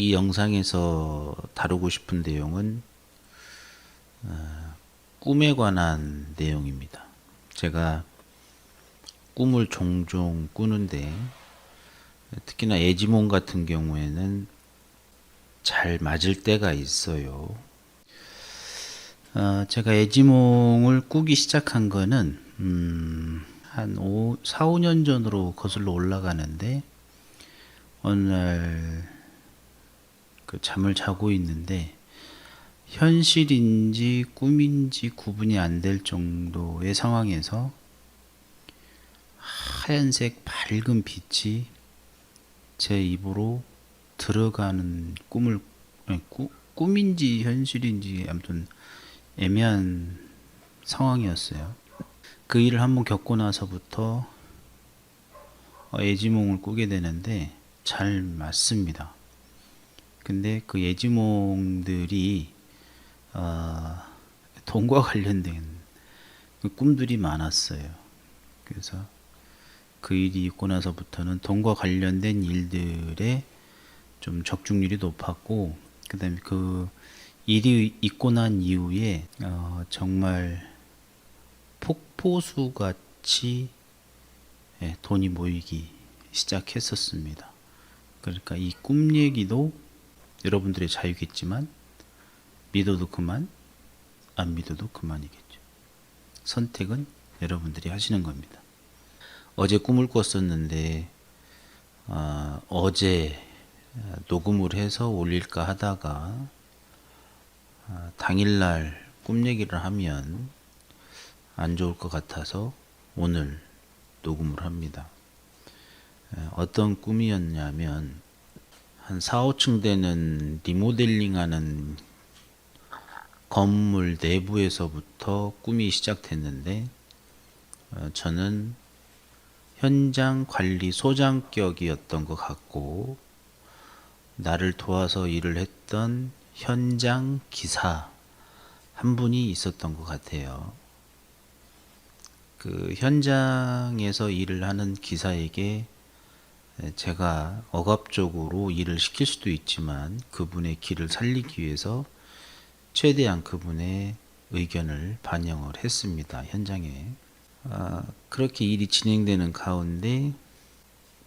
이 영상에서 다루고 싶은 내용은 꿈에 관한 내용입니다. 제가 꿈을 종종 꾸는데 특히나 예지몽 같은 경우에는 잘 맞을 때가 있어요. 제가 예지몽을 꾸기 시작한 거는 한 4, 5년 전으로 거슬러 올라가는데 어느 날 잠을 자고 있는데 현실인지 꿈인지 구분이 안 될 정도의 상황에서 하얀색 밝은 빛이 제 입으로 들어가는 꿈인지 현실인지 아무튼 애매한 상황이었어요. 그 일을 한번 겪고 나서부터 예지몽을 꾸게 되는데 잘 맞습니다. 근데 그 예지몽들이 돈과 관련된 꿈들이 많았어요. 그래서 그 일이 있고 나서부터는 돈과 관련된 일들에 좀 적중률이 높았고, 그 다음에 그 일이 있고 난 이후에 정말 폭포수 같이 돈이 모이기 시작했었습니다. 그러니까 이 꿈 얘기도 여러분들의 자유겠지만 믿어도 그만, 안 믿어도 그만이겠죠. 선택은 여러분들이 하시는 겁니다. 어제 꿈을 꿨었는데 어제 녹음을 해서 올릴까 하다가 당일날 꿈 얘기를 하면 안 좋을 것 같아서 오늘 녹음을 합니다. 어떤 꿈이었냐면 한 4, 5층 되는 리모델링하는 건물 내부에서부터 꿈이 시작됐는데 저는 현장 관리 소장격이었던 것 같고 나를 도와서 일을 했던 현장 기사 한 분이 있었던 것 같아요. 그 현장에서 일을 하는 기사에게 제가 억압적으로 일을 시킬 수도 있지만 그분의 길을 살리기 위해서 최대한 그분의 의견을 반영을 했습니다. 현장에. 그렇게 일이 진행되는 가운데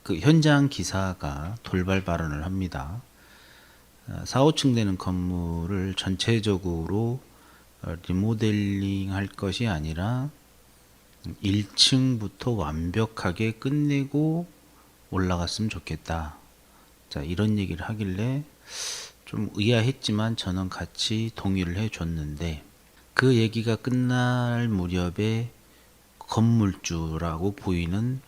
그 현장 기사가 돌발 발언을 합니다. 4, 5층 되는 건물을 전체적으로 리모델링 할 것이 아니라 1층부터 완벽하게 끝내고 올라갔으면 좋겠다. 자, 이런 얘기를 하길래 좀 의아했지만 저는 같이 동의를 해줬는데 그 얘기가 끝날 무렵에 건물주라고 보이는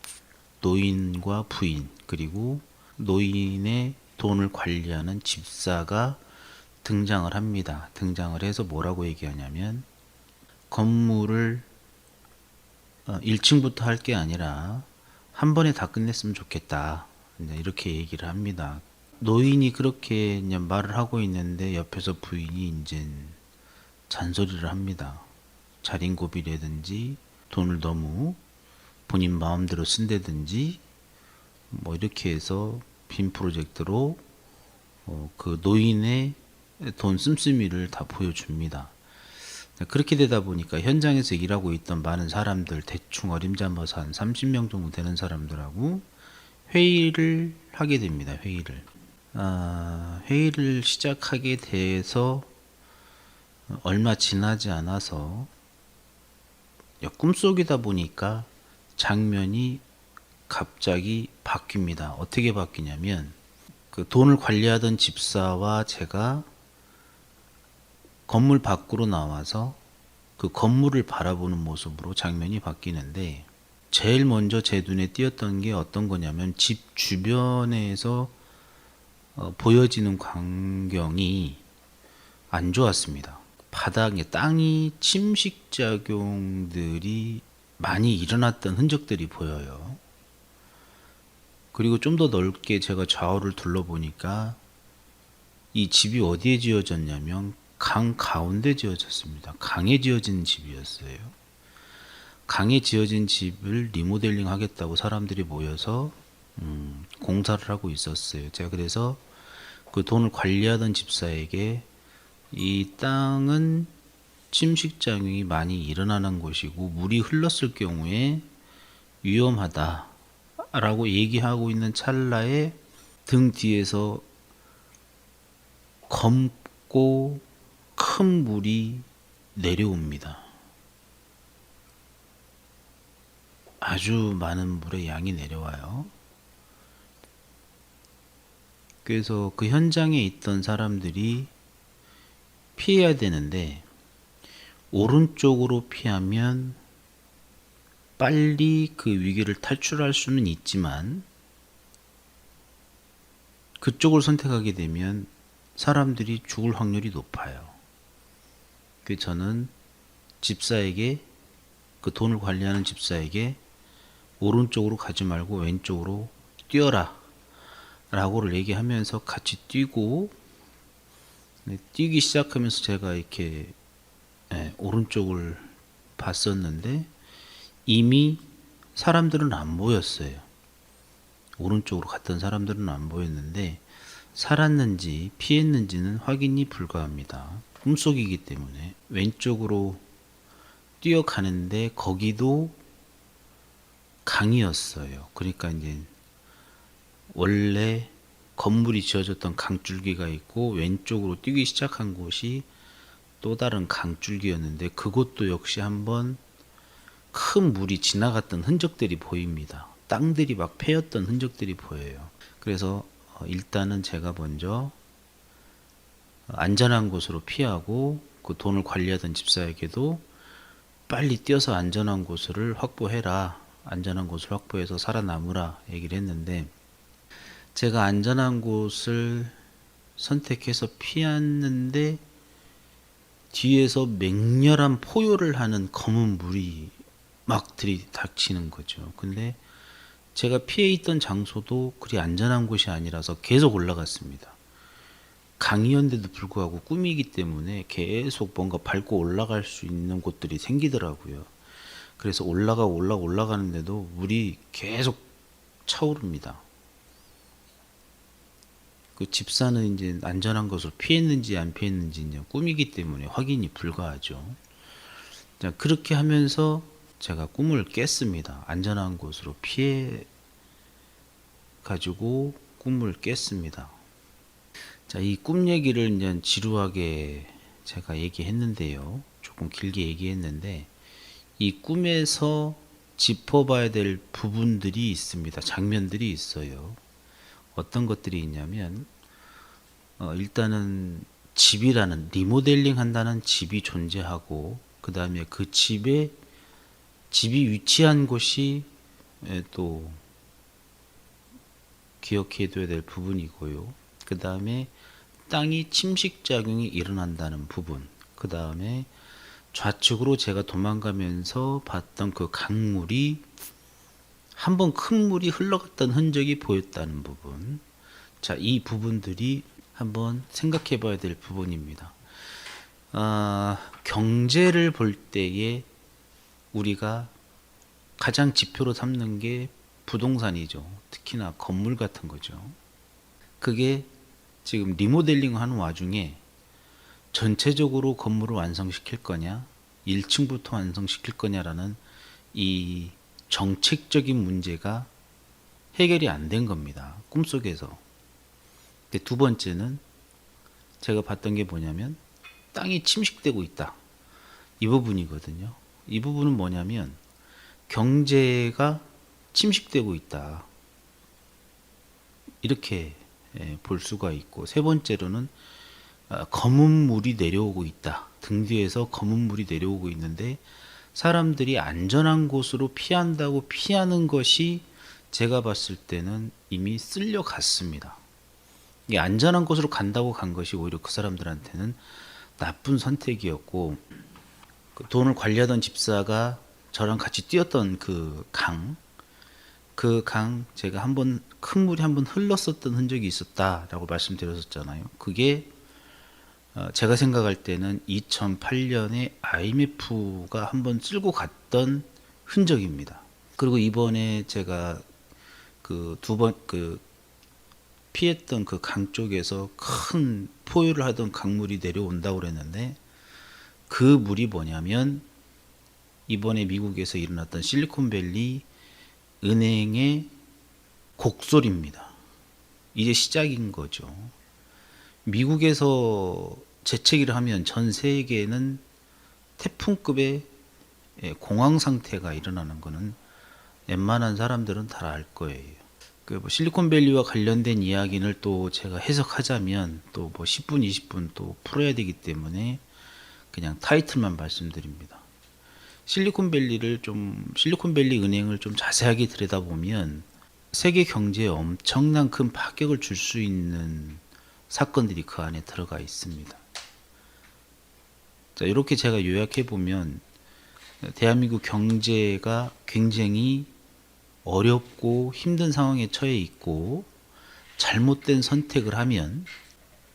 노인과 부인 그리고 노인의 돈을 관리하는 집사가 등장을 합니다. 등장을 해서 뭐라고 얘기하냐면 건물을 1층부터 할 게 아니라 한 번에 다 끝냈으면 좋겠다. 이렇게 얘기를 합니다. 노인이 그렇게 그냥 말을 하고 있는데 옆에서 부인이 이제 잔소리를 합니다. 자린고비라든지 돈을 너무 본인 마음대로 쓴다든지 뭐 이렇게 해서 빔 프로젝트로 그 노인의 돈 씀씀이를 다 보여줍니다. 그렇게 되다 보니까 현장에서 일하고 있던 많은 사람들 대충 어림잡아서 한 30명 정도 되는 사람들하고 회의를 하게 됩니다. 회의를 시작하게 돼서 얼마 지나지 않아서 꿈속이다 보니까 장면이 갑자기 바뀝니다. 어떻게 바뀌냐면 그 돈을 관리하던 집사와 제가 건물 밖으로 나와서 그 건물을 바라보는 모습으로 장면이 바뀌는데 제일 먼저 제 눈에 띄었던 게 어떤 거냐면 집 주변에서 보여지는 광경이 안 좋았습니다. 바닥에 땅이 침식작용들이 많이 일어났던 흔적들이 보여요. 그리고 좀 더 넓게 제가 좌우를 둘러보니까 이 집이 어디에 지어졌냐면 강 가운데 지어졌습니다. 강에 지어진 집이었어요. 강에 지어진 집을 리모델링 하겠다고 사람들이 모여서 공사를 하고 있었어요. 제가 그래서 그 돈을 관리하던 집사에게 이 땅은 침식작용이 많이 일어나는 곳이고 물이 흘렀을 경우에 위험하다라고 얘기하고 있는 찰나에 등 뒤에서 검고 큰 물이 내려옵니다. 아주 많은 물의 양이 내려와요. 그래서 그 현장에 있던 사람들이 피해야 되는데 오른쪽으로 피하면 빨리 그 위기를 탈출할 수는 있지만 그쪽을 선택하게 되면 사람들이 죽을 확률이 높아요. 그래서 저는 집사에게, 그 돈을 관리하는 집사에게 오른쪽으로 가지 말고 왼쪽으로 뛰어라 라고를 얘기하면서 같이 뛰고, 뛰기 시작하면서 제가 이렇게 오른쪽을 봤었는데 이미 사람들은 안 보였어요. 오른쪽으로 갔던 사람들은 안 보였는데 살았는지 피했는지는 확인이 불가합니다. 꿈속이기 때문에. 왼쪽으로 뛰어가는데 거기도 강이었어요. 그러니까 이제 원래 건물이 지어졌던 강줄기가 있고 왼쪽으로 뛰기 시작한 곳이 또 다른 강줄기였는데 그곳도 역시 한번 큰 물이 지나갔던 흔적들이 보입니다. 땅들이 막 패였던 흔적들이 보여요. 그래서 일단은 제가 먼저 안전한 곳으로 피하고 그 돈을 관리하던 집사에게도 빨리 뛰어서 안전한 곳을 확보해라. 안전한 곳을 확보해서 살아남으라 얘기를 했는데 제가 안전한 곳을 선택해서 피했는데 뒤에서 맹렬한 포효를 하는 검은 물이 막 들이닥치는 거죠. 근데 제가 피해 있던 장소도 그리 안전한 곳이 아니라서 계속 올라갔습니다. 강이었는데도 불구하고 꿈이기 때문에 계속 뭔가 밟고 올라갈 수 있는 곳들이 생기더라고요. 그래서 올라가는데도 물이 계속 차오릅니다. 그 집사는 이제 안전한 것을 피했는지 안 피했는지 이제 꿈이기 때문에 확인이 불가하죠. 자, 그렇게 하면서 제가 꿈을 깼습니다. 안전한 곳으로 피해 가지고 꿈을 깼습니다. 자, 이 꿈 얘기를 이제 지루하게 제가 얘기했는데요. 조금 길게 얘기했는데 이 꿈에서 짚어봐야 될 부분들이 있습니다. 장면들이 있어요. 어떤 것들이 있냐면 일단은 집이라는 리모델링 한다는 집이 존재하고 그 다음에 그 집이 위치한 곳이 또 기억해 둬야 될 부분이고요. 그 다음에 땅이 침식작용이 일어난다는 부분, 그 다음에 좌측으로 제가 도망가면서 봤던 그 강물이 한번 큰 물이 흘러갔던 흔적이 보였다는 부분. 자, 이 부분들이 한번 생각해 봐야 될 부분입니다. 경제를 볼 때에 우리가 가장 지표로 삼는 게 부동산이죠. 특히나 건물 같은 거죠. 그게 지금 리모델링 하는 와중에 전체적으로 건물을 완성시킬 거냐, 1층부터 완성시킬 거냐라는 이 정책적인 문제가 해결이 안 된 겁니다. 꿈속에서. 두 번째는 제가 봤던 게 뭐냐면 땅이 침식되고 있다. 이 부분이거든요. 이 부분은 뭐냐면 경제가 침식되고 있다. 이렇게 볼 수가 있고, 세 번째로는 검은 물이 내려오고 있다. 등 뒤에서 검은 물이 내려오고 있는데 사람들이 안전한 곳으로 피한다고 피하는 것이 제가 봤을 때는 이미 쓸려갔습니다. 이 안전한 곳으로 간다고 간 것이 오히려 그 사람들한테는 나쁜 선택이었고, 그 돈을 관리하던 집사가 저랑 같이 뛰었던 그 강 제가 한번 큰 물이 한번 흘렀었던 흔적이 있었다라고 말씀드렸었잖아요. 그게 제가 생각할 때는 2008년에 IMF가 한번 쓸고 갔던 흔적입니다. 그리고 이번에 제가 그 피했던 그 강 쪽에서 큰 포유를 하던 강물이 내려온다고 그랬는데, 그 물이 뭐냐면 이번에 미국에서 일어났던 실리콘밸리 은행의 곡소리입니다. 이제 시작인 거죠. 미국에서 재채기를 하면 전 세계는 태풍급의 공황 상태가 일어나는 거는 웬만한 사람들은 다 알 거예요. 그 뭐 실리콘밸리와 관련된 이야기를 또 제가 해석하자면 또 뭐 10분, 20분 또 풀어야 되기 때문에 그냥 타이틀만 말씀드립니다. 실리콘밸리 은행을 좀 자세하게 들여다보면 세계 경제에 엄청난 큰 파격을 줄 수 있는 사건들이 그 안에 들어가 있습니다. 자, 이렇게 제가 요약해 보면 대한민국 경제가 굉장히 어렵고 힘든 상황에 처해 있고, 잘못된 선택을 하면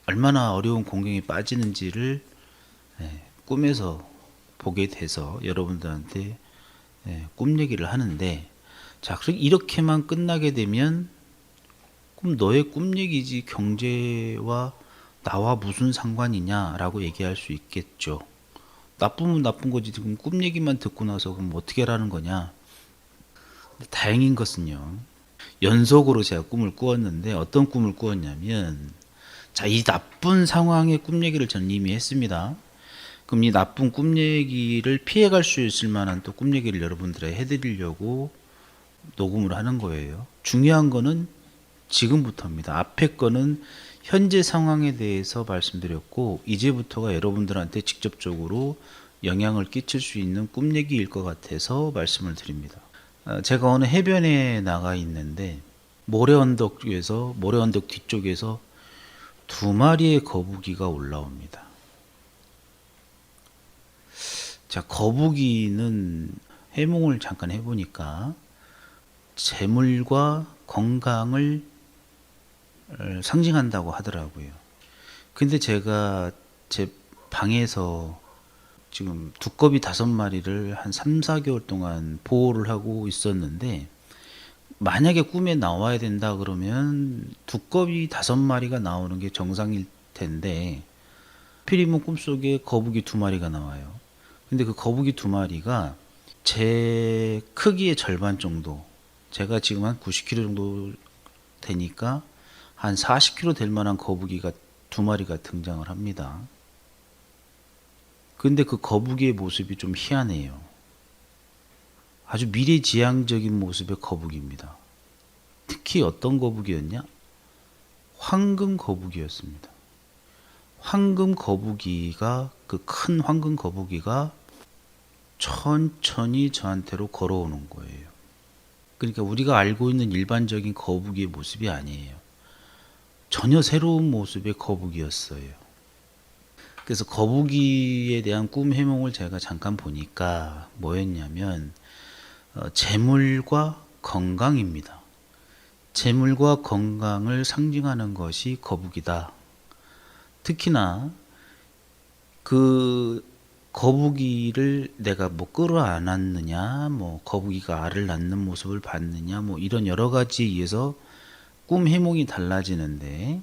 얼마나 어려운 공경에 빠지는지를 꿈에서 보게 돼서 여러분들한테 꿈 얘기를 하는데, 자, 이렇게만 끝나게 되면 그럼 너의 꿈 얘기지 경제와 나와 무슨 상관이냐라고 얘기할 수 있겠죠. 나쁘면 나쁜 거지 지금 꿈 얘기만 듣고 나서 그럼 어떻게 하라는 거냐. 다행인 것은요, 연속으로 제가 꿈을 꾸었는데 어떤 꿈을 꾸었냐면, 자, 이 나쁜 상황의 꿈 얘기를 전 이미 했습니다. 그럼 이 나쁜 꿈 얘기를 피해갈 수 있을 만한 또 꿈 얘기를 여러분들에 해드리려고 녹음을 하는 거예요. 중요한 거는 지금부터입니다. 앞에 거는 현재 상황에 대해서 말씀드렸고, 이제부터가 여러분들한테 직접적으로 영향을 끼칠 수 있는 꿈 얘기일 것 같아서 말씀을 드립니다. 제가 어느 해변에 나가 있는데 모래 언덕 뒤쪽에서 두 마리의 거북이가 올라옵니다. 자, 거북이는 해몽을 잠깐 해보니까 재물과 건강을 상징한다고 하더라고요. 근데 제가 제 방에서 지금 두꺼비 5마리를 한 3, 4개월 동안 보호를 하고 있었는데, 만약에 꿈에 나와야 된다 그러면 두꺼비 5마리가 나오는 게 정상일 텐데, 하필이면 꿈속에 거북이 2마리가 나와요. 근데 그 거북이 2마리가 제 크기의 절반 정도, 제가 지금 한 90kg 정도 되니까 한 40kg 될 만한 거북이가 2마리가 등장을 합니다. 근데 그 거북이의 모습이 좀 희한해요. 아주 미래지향적인 모습의 거북이입니다. 특히 어떤 거북이였냐? 황금 거북이였습니다. 황금 거북이가, 그 큰 황금 거북이가 천천히 저한테로 걸어오는 거예요. 그러니까 우리가 알고 있는 일반적인 거북이의 모습이 아니에요. 전혀 새로운 모습의 거북이였어요. 그래서 거북이에 대한 꿈 해몽을 제가 잠깐 보니까 뭐였냐면, 재물과 건강입니다. 재물과 건강을 상징하는 것이 거북이다. 특히나 그 거북이를 내가 뭐 끌어안았느냐, 뭐 거북이가 알을 낳는 모습을 봤느냐, 뭐 이런 여러 가지에 의해서 꿈 해몽이 달라지는데,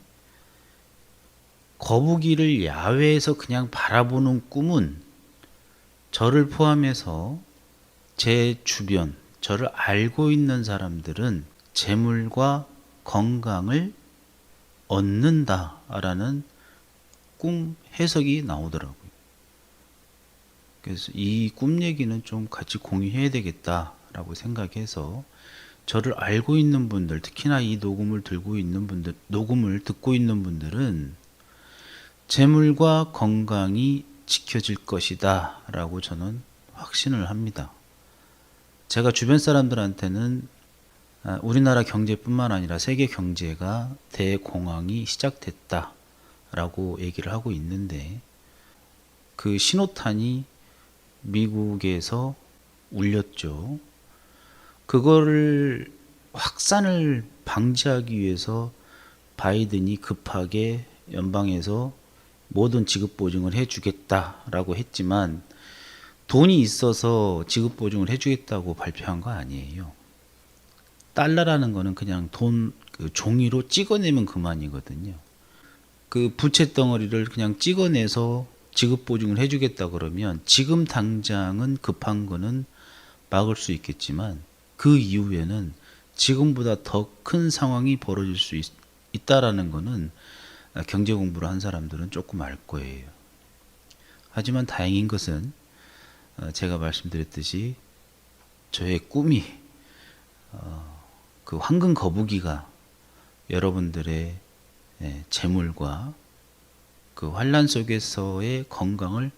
거북이를 야외에서 그냥 바라보는 꿈은 저를 포함해서 제 주변, 저를 알고 있는 사람들은 재물과 건강을 얻는다라는 꿈 해석이 나오더라고요. 그래서 이 꿈 얘기는 좀 같이 공유해야 되겠다라고 생각해서, 저를 알고 있는 분들, 특히나 이 녹음을 듣고 있는 분들은 재물과 건강이 지켜질 것이다 라고 저는 확신을 합니다. 제가 주변 사람들한테는 우리나라 경제뿐만 아니라 세계 경제가 대공황이 시작됐다 라고 얘기를 하고 있는데, 그 신호탄이 미국에서 울렸죠. 그거를 확산을 방지하기 위해서 바이든이 급하게 연방에서 모든 지급 보증을 해주겠다라고 했지만, 돈이 있어서 지급 보증을 해주겠다고 발표한 거 아니에요. 달러라는 거는 그냥 돈, 그 종이로 찍어내면 그만이거든요. 그 부채 덩어리를 그냥 찍어내서 지급 보증을 해주겠다 그러면 지금 당장은 급한 거는 막을 수 있겠지만 그 이후에는 지금보다 더 큰 상황이 벌어질 수 있다라는 거는 경제 공부를 한 사람들은 조금 알 거예요. 하지만 다행인 것은 제가 말씀드렸듯이 저의 꿈이 그 황금 거북이가 여러분들의 재물과 그 환란 속에서의 건강을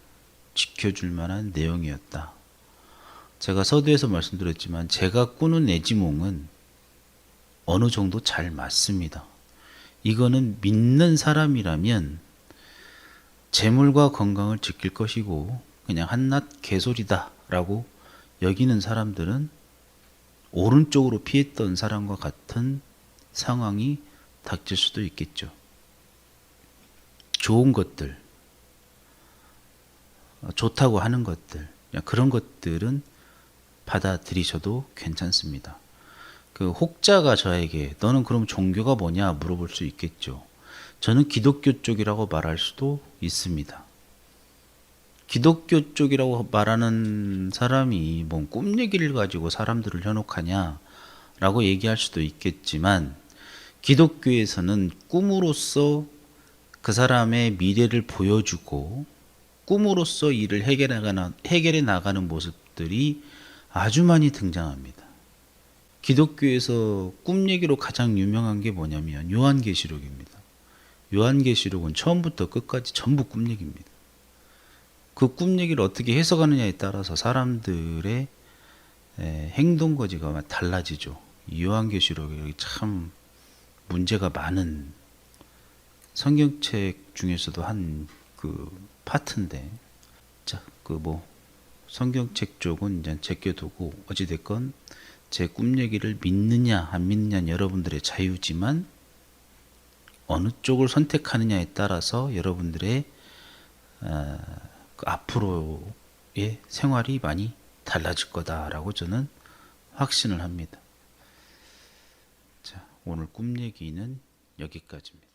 지켜줄 만한 내용이었다. 제가 서두에서 말씀드렸지만 제가 꾸는 애지몽은 어느 정도 잘 맞습니다. 이거는 믿는 사람이라면 재물과 건강을 지킬 것이고 그냥 한낱 개소리다 라고 여기는 사람들은 오른쪽으로 피했던 사람과 같은 상황이 닥칠 수도 있겠죠. 좋은 것들, 좋다고 하는 것들, 그런 것들은 받아들이셔도 괜찮습니다. 그 혹자가 저에게 너는 그럼 종교가 뭐냐 물어볼 수 있겠죠. 저는 기독교 쪽이라고 말할 수도 있습니다. 기독교 쪽이라고 말하는 사람이 뭔 꿈 얘기를 가지고 사람들을 현혹하냐 라고 얘기할 수도 있겠지만 기독교에서는 꿈으로써 그 사람의 미래를 보여주고 꿈으로써 일을 해결해 나가는 모습들이 아주 많이 등장합니다. 기독교에서 꿈 얘기로 가장 유명한 게 뭐냐면 요한계시록입니다. 요한계시록은 처음부터 끝까지 전부 꿈 얘기입니다. 그 꿈 얘기를 어떻게 해석하느냐에 따라서 사람들의 행동 거지가 달라지죠. 요한계시록이 참 문제가 많은 성경책 중에서도 한 그 파트인데, 자, 그 뭐 성경책 쪽은 이제 제껴두고 어찌됐건 제 꿈 얘기를 믿느냐 안 믿느냐는 여러분들의 자유지만 어느 쪽을 선택하느냐에 따라서 여러분들의 그 앞으로의 생활이 많이 달라질 거다라고 저는 확신을 합니다. 자, 오늘 꿈 얘기는 여기까지입니다.